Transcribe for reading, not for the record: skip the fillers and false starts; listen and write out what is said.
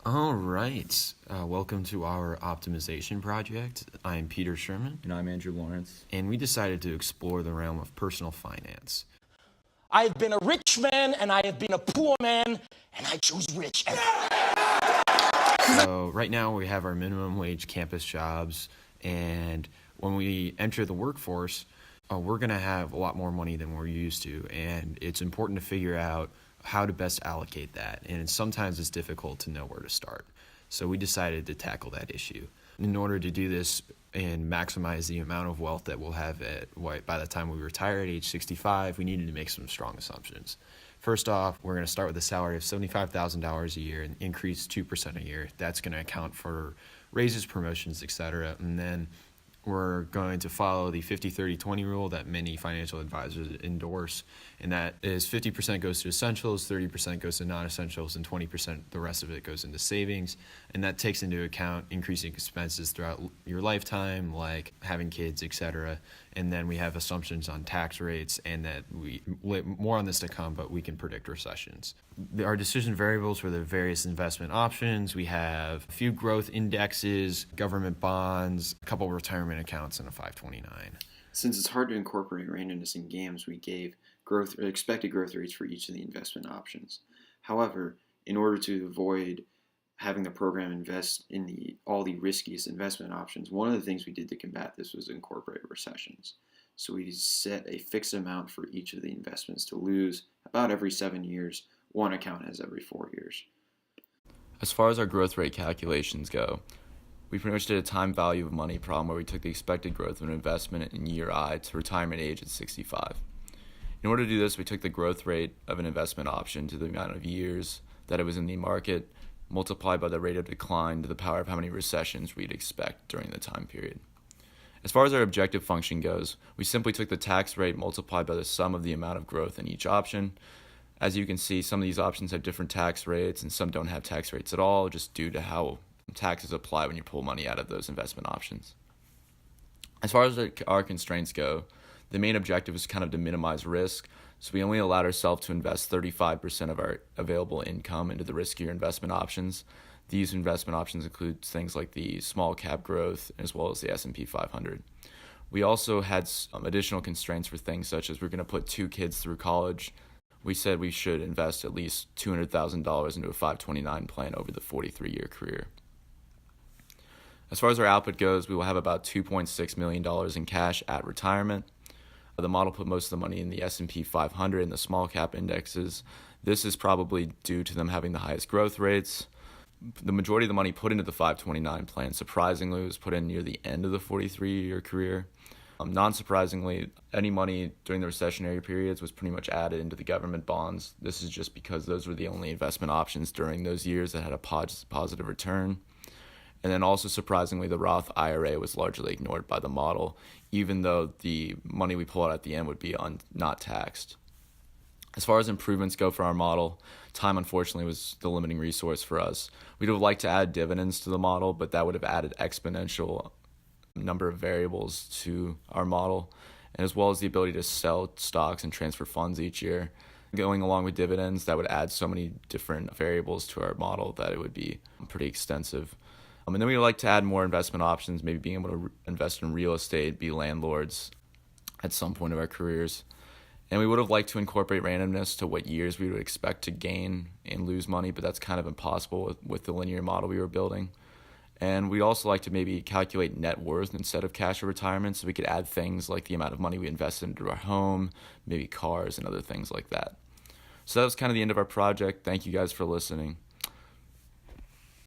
All right. Welcome to our optimization project. I'm Peter Sherman, And I'm Andrew Lawrence. and we decided to explore the realm of personal finance. I have been a rich man and I have been a poor man, and I choose rich. So, right now we have our minimum wage campus jobs, and when we enter the workforce, we're going to have a lot more money than we're used to, and it's important to figure out how to best allocate that, and sometimes it's difficult to know where to start. So we decided to tackle that issue. In order to do this and maximize the amount of wealth that we'll have by the time we retire at age 65, we needed to make some strong assumptions. First off, we're going to start with a salary of $75,000 a year and increase 2% a year. That's going to account for raises, promotions, etc. And then we're going to follow the 50-30-20 rule that many financial advisors endorse, and that is 50% goes to essentials, 30% goes to non-essentials, and 20% the rest of it goes into savings. And that takes into account increasing expenses throughout your lifetime, like having kids, etc. And then we have assumptions on tax rates, and that more on this to come, but we can predict recessions. Our decision variables for the various investment options: we have a few growth indexes, government bonds, a couple retirement accounts, and a 529. Since it's hard to incorporate randomness in games, we gave expected growth rates for each of the investment options. However, in order to avoid having the program invest in all the riskiest investment options, one of the things we did to combat this was incorporate recessions. So we set a fixed amount for each of the investments to lose about every 7 years. One account has every 4 years. As far as our growth rate calculations go, we pretty much did a time value of money problem where we took the expected growth of an investment in year I to retirement age at 65. In order to do this, we took the growth rate of an investment option to the amount of years that it was in the market, multiplied by the rate of decline to the power of how many recessions we'd expect during the time period. As far as our objective function goes, we simply took the tax rate multiplied by the sum of the amount of growth in each option. As you can see, some of these options have different tax rates and some don't have tax rates at all, just due to how taxes apply when you pull money out of those investment options. As far as our constraints go, the main objective is kind of to minimize risk, so we only allowed ourselves to invest 35% of our available income into the riskier investment options. These investment options include things like the small cap growth as well as the S&P 500. We also had some additional constraints for things such as we're going to put 2 kids through college. We said we should invest at least $200,000 into a 529 plan over the 43-year career. As far as our output goes, we will have about $2.6 million in cash at retirement. The model put most of the money in the S&P 500 and the small cap indexes. This is probably due to them having the highest growth rates. The majority of the money put into the 529 plan, surprisingly, was put in near the end of the 43-year career. Non-surprisingly, any money during the recessionary periods was pretty much added into the government bonds. This is just because those were the only investment options during those years that had a positive return. And then also surprisingly, the Roth IRA was largely ignored by the model, even though the money we pull out at the end would be not taxed. As far as improvements go for our model, time unfortunately was the limiting resource for us. We'd have liked to add dividends to the model, but that would have added exponential number of variables to our model, and as well as the ability to sell stocks and transfer funds each year. Going along with dividends, that would add so many different variables to our model that it would be pretty extensive. And then we'd like to add more investment options, maybe being able to invest in real estate, be landlords at some point of our careers. And we would have liked to incorporate randomness to what years we would expect to gain and lose money, but that's kind of impossible with the linear model we were building. And we'd also like to maybe calculate net worth instead of cash or retirement, so we could add things like the amount of money we invested into our home, maybe cars and other things like that. So that was kind of the end of our project. Thank you guys for listening.